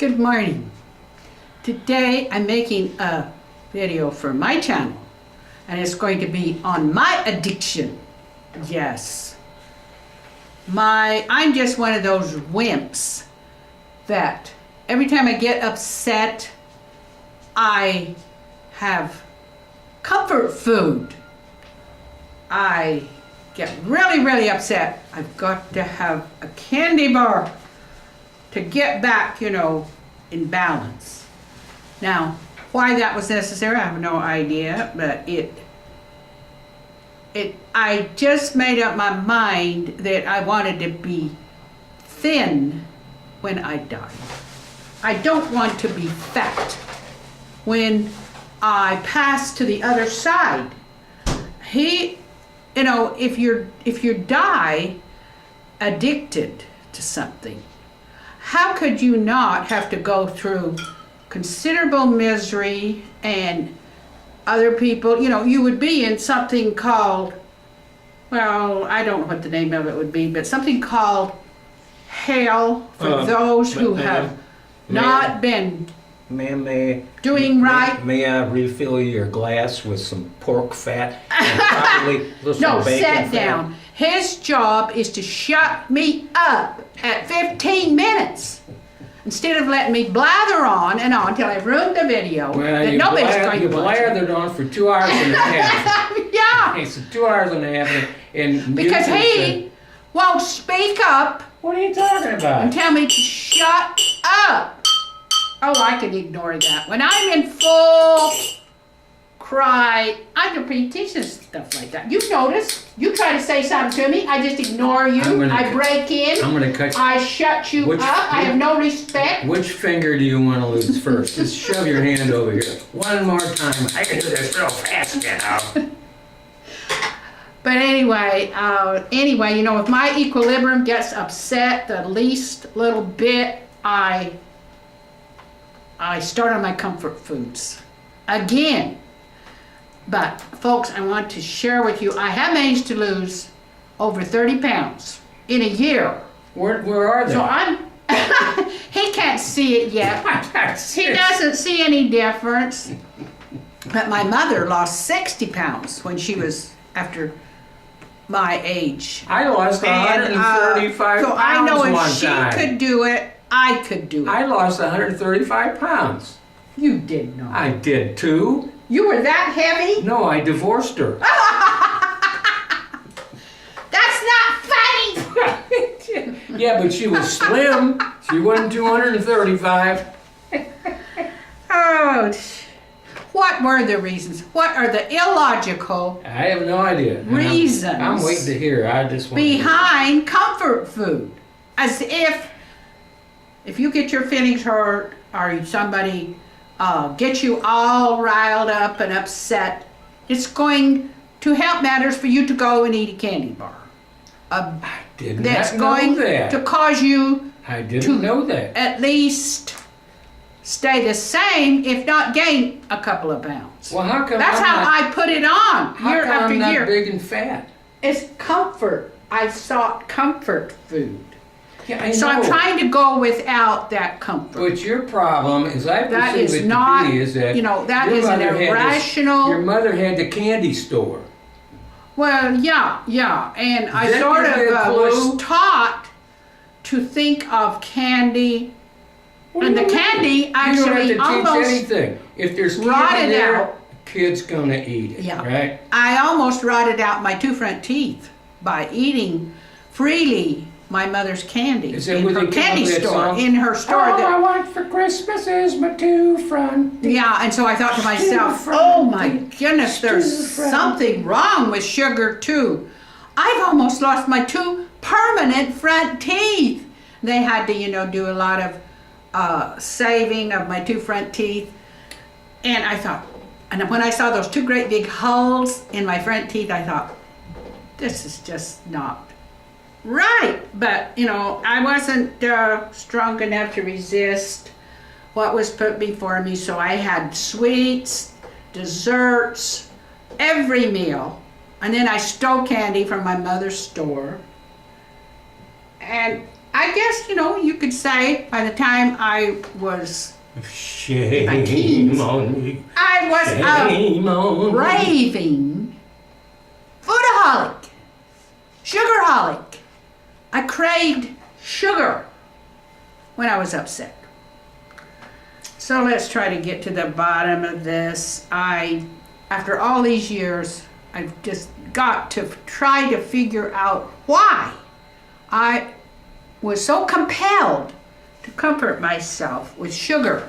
Good morning. Today I'm making a video for my channel and it's going to be on my addiction. Yes. I'm just one of those wimps that every time I get upset I have comfort food. I get really upset. I've got to have a candy bar to get back, in balance. Now, why that was necessary, I have no idea, but I just made up my mind that I wanted to be thin when I die. I don't want to be fat when I pass to the other side. If you die addicted to something, how could you not have to go through considerable misery and other people, you would be in something called, well, I don't know what the name of it would be, but something called hell for those who have not been doing right. May I refill your glass with some pork fat? And probably No, bacon sit fat? down. His job is to shut me up at 15 minutes instead of letting me blather on and on till I've ruined the video that nobody's going to watch. You blathered on for 2 hours and a half. Yeah. Okay, so 2 hours and a half. And Because he won't speak up what are you talking about? and tell me to shut up. Oh, I can ignore that. When I'm in full cry, I can pay attention to stuff like that. You notice, you try to say something to me, I just ignore you, I break in, I'm going to cut you. I shut you up, I have no respect. Which finger do you want to lose first? Just shove your hand over here. One more time. I can do this real fast, But anyway, if my equilibrium gets upset the least little bit, I start on my comfort foods again. But folks, I want to share with you, I have managed to lose over 30 pounds in a year. Where are they? So he can't see it yet. He doesn't see any difference. But my mother lost 60 pounds when she was after my age. I lost 135 pounds so I know if one she time. could do it, I could do it. I lost 135 pounds. You did not. I did too. You were that heavy? No, I divorced her. That's not funny! Yeah, but she was slim. She wasn't 235. Oh, what were the reasons? What are the illogical I have no idea. reasons I'm waiting to hear. I just want behind comfort food? As if you get your feelings hurt or somebody gets you all riled up and upset, it's going to help matters for you to go and eat a candy bar. I did That's not going know that. to cause you I didn't know that. at least stay the same, if not gain a couple of pounds. Well, how come That's I'm how not, I put it on how year come after I'm not year. big and fat? It's comfort. I sought comfort food. Yeah, I So know. I'm trying to go without that comfort. But your problem, as I That perceive is it not, to be, is that that your is an mother had irrational. your mother had the candy store. Well, yeah, and I That sort gives of you a clue? was taught to think of candy, Well, and the you don't candy You don't have actually to teach almost anything. If there's candy rotted there, out. kid's gonna eat it, Yeah. right? I almost rotted out my 2 front teeth by eating freely my mother's candy Is that in where her they came candy up with that store. song? In her store, All I that, want for Christmas is my 2 front teeth. yeah. And so I thought to myself, front "Oh my teeth, goodness, there's 2 front something wrong with sugar too." I've almost lost my 2 permanent front teeth. They had to, do a lot of saving of my 2 front teeth, and I thought, and when I saw those 2 great big holes in my front teeth, I thought, this is just not right. But, I wasn't strong enough to resist what was put before me, so I had sweets, desserts, every meal. And then I stole candy from my mother's store. And I guess, you could say by the time I was, Shame on me. I was Shame on a me. raving foodaholic, sugarholic. I craved sugar when I was upset. So let's try to get to the bottom of this. After all these years, I've just got to try to figure out why I was so compelled to comfort myself with sugar.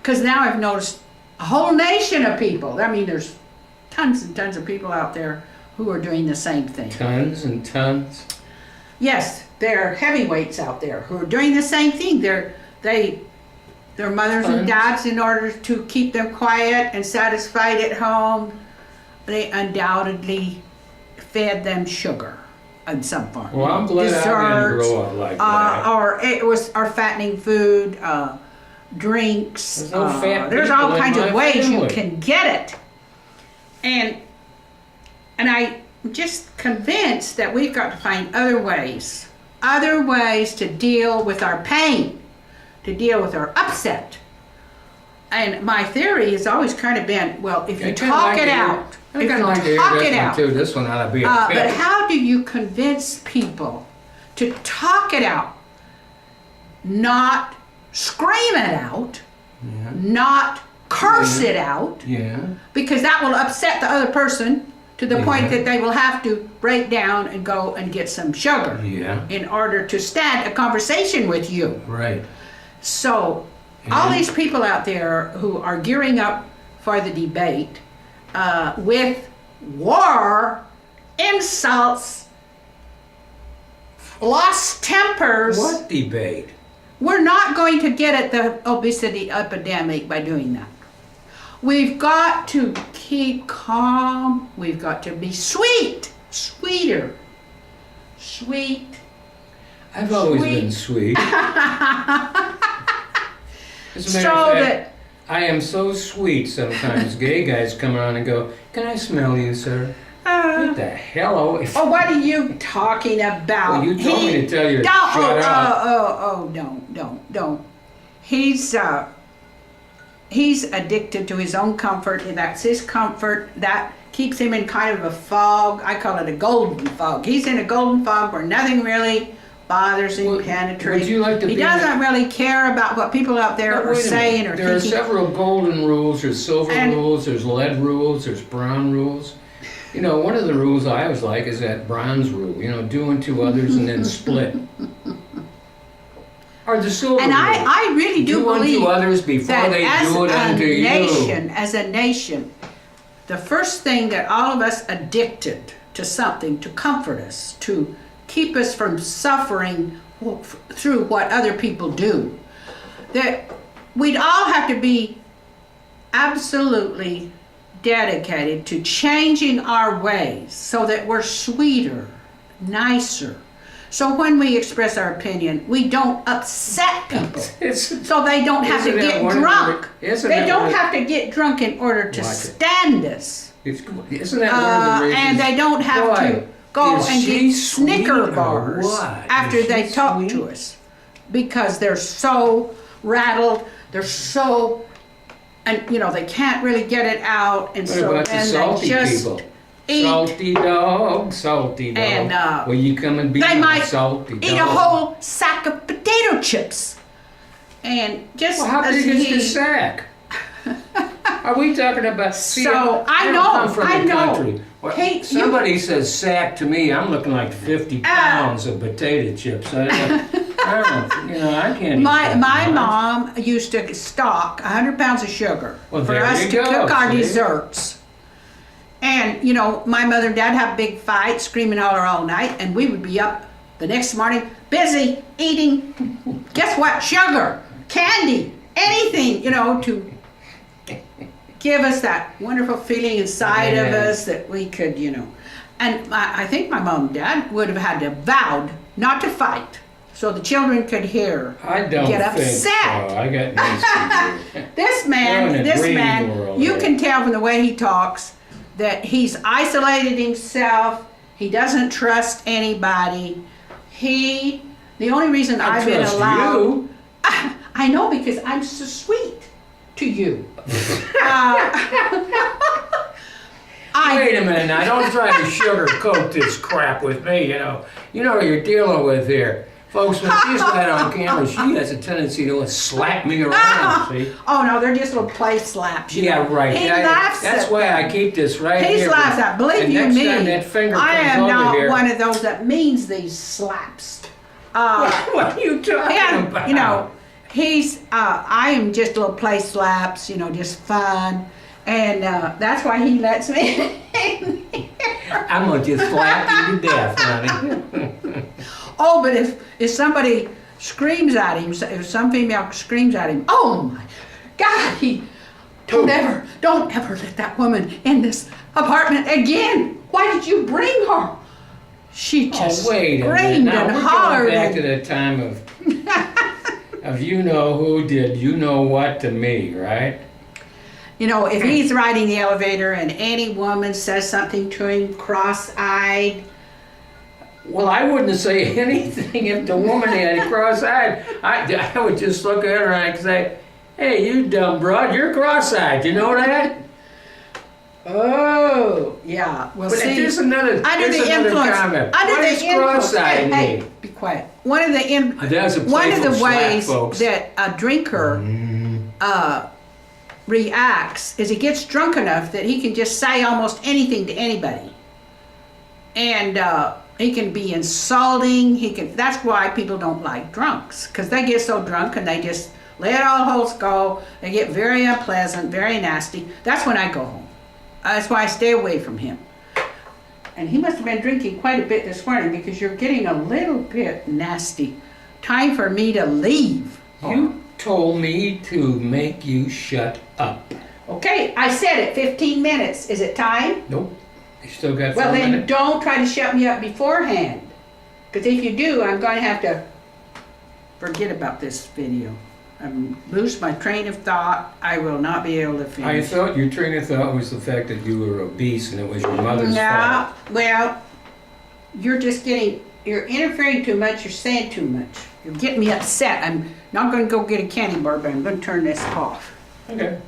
Because now I've noticed a whole nation of people. I mean, there's tons and tons of people out there who are doing the same thing. Tons and tons. Yes, there are heavyweights out there who are doing the same thing. Their mothers and dads, in order to keep them quiet and satisfied at home, they undoubtedly fed them sugar in some form. Well, I'm glad I didn't grow up like that. Or it was our fattening food, drinks. There's no fat there's people all in kinds my of ways you family. can get it. And I'm just convinced that we've got to find other ways to deal with our pain, to deal with our upset. And my theory has always kind of been, well, if you talk it out, I kind of like to hear this one too. This one ought to be a but pit. how do you convince people to talk it out, not scream it out, Yeah. not curse it out, Yeah. because that will upset the other person to the point Yeah. that they will have to break down and go and get some sugar Yeah. in order to stand a conversation with you. Right. So, all And- these people out there who are gearing up for the debate with war, insults, lost tempers, What debate? we're not going to get at the obesity epidemic by doing that. We've got to keep calm. We've got to be sweeter. Sweet. I've always Sweet. been sweet. As a So matter of fact, that, I am so sweet sometimes. Gay guys come around and go, "Can I smell you, sir?" What the hell? oh, what are you talking about? Well, you told me to tell you to Don't, shut up. Don't. He's addicted to his own comfort, and that's his comfort. That keeps him in kind of a fog. I call it a golden fog. He's in a golden fog where nothing really bothers him, penetrates. Would you like to he be doesn't really care about what people out there But are wait a minute. saying or There are thinking. several golden rules. There's silver And- rules. There's lead rules. There's brown rules. You know, one of the rules I always like is that bronze rule. You know, do unto others and then split. Or the silver And rule. I really do believe unto others before that they as do it unto as a nation, the first thing that all of us addicted to something to comfort us, to keep us from suffering through what other people do, that we'd all have to be absolutely dedicated to changing our ways so that we're sweeter, nicer. So when we express our opinion, we don't upset people. It's, So they don't have to Isn't that get one of the- drunk. isn't They that don't one of- have to get drunk in order to Watch it. stand us. isn't that one of the reasons? And they don't have Boy, to go is and she get sweet Snicker or bars what? after Is they she talk sweet? to us. Because they're so rattled, they're so, and they can't really get it out. And What so about the then salty they just people? eat. Salty dog, salty dog. And, Will you come and be They my might salty dog? eat a whole sack of potato chips. And just Well, how as big is he- the sack? Are we talking about? See, So, I don't know, come from I the know. country. Well, Hey, somebody says sack to me, I'm looking like 50 pounds of potato chips. I can't. eat My that much. mom used to stock 100 pounds of sugar Well, for there us you to go, cook our see? desserts. And, my mother and dad have big fights, screaming all night, and we would be up the next morning, busy eating, guess what, sugar, candy, anything, to give us that wonderful feeling inside of Yeah. us that we could, And I think my mom and dad would have had to vowed not to fight so the children could hear. I don't get think upset. so. I got nice people. This You're in a dream man, world you there. can tell from the way he talks that he's isolated himself. He doesn't trust anybody. He The only reason I I've been trust allowed. you. I know, because I'm so sweet to you. Wait a minute now, don't try to sugarcoat this crap with me, you know. You know what you're dealing with here. Folks, when she's not on camera, she has a tendency to slap me around, see? Oh no, they're just little play slaps. You Yeah, know. right. He Yeah, laughs that's at why them. I keep this right He here. laughs at. Believe and you next me, time that finger I comes am over not here, one of those that means these slaps. what are you talking And, about? you know, I am just little play slaps, you know, just fun. And that's why he lets me in here. I'm going to just slap you to death, honey. Oh, but if somebody screams at him, if some female screams at him, oh my God, don't ever let that woman in this apartment again. Why did you bring her? She just wait a minute. screamed Now, and we're hollered. going back to the time of you know who did you know what to me, right? You know, if he's riding the elevator and any woman says something to him cross-eyed. Well, I wouldn't say anything if the woman had cross-eyed. I would just look at her and I'd say, hey, you dumb broad, you're cross-eyed. You know that? Oh, yeah. Well, But see, there's another influence, comment. under What the does influence, cross-eyed hey, mean? be quiet. One of the That's a one of the playful slap, ways folks. that a drinker reacts is he gets drunk enough that he can just say almost anything to anybody, and he can be insulting. That's why people don't like drunks, because they get so drunk and they just let all holes go. They get very unpleasant, very nasty. That's when I go home. That's why I stay away from him. And he must have been drinking quite a bit this morning, because you're getting a little bit nasty. Time for me to leave. You told me to make you shut up. Okay, I said it, 15 minutes. Is it time? Nope. You still got 4 Well, then minutes? don't try to shut me up beforehand. Because if you do, I'm going to have to forget about this video. Lose my train of thought. I will not be able to I finish. thought your train of thought was the fact that you were obese and it was your mother's No, fault. well, you're interfering too much. You're saying too much. You're getting me upset. I'm not going to go get a candy bar, but I'm going to turn this off. Okay.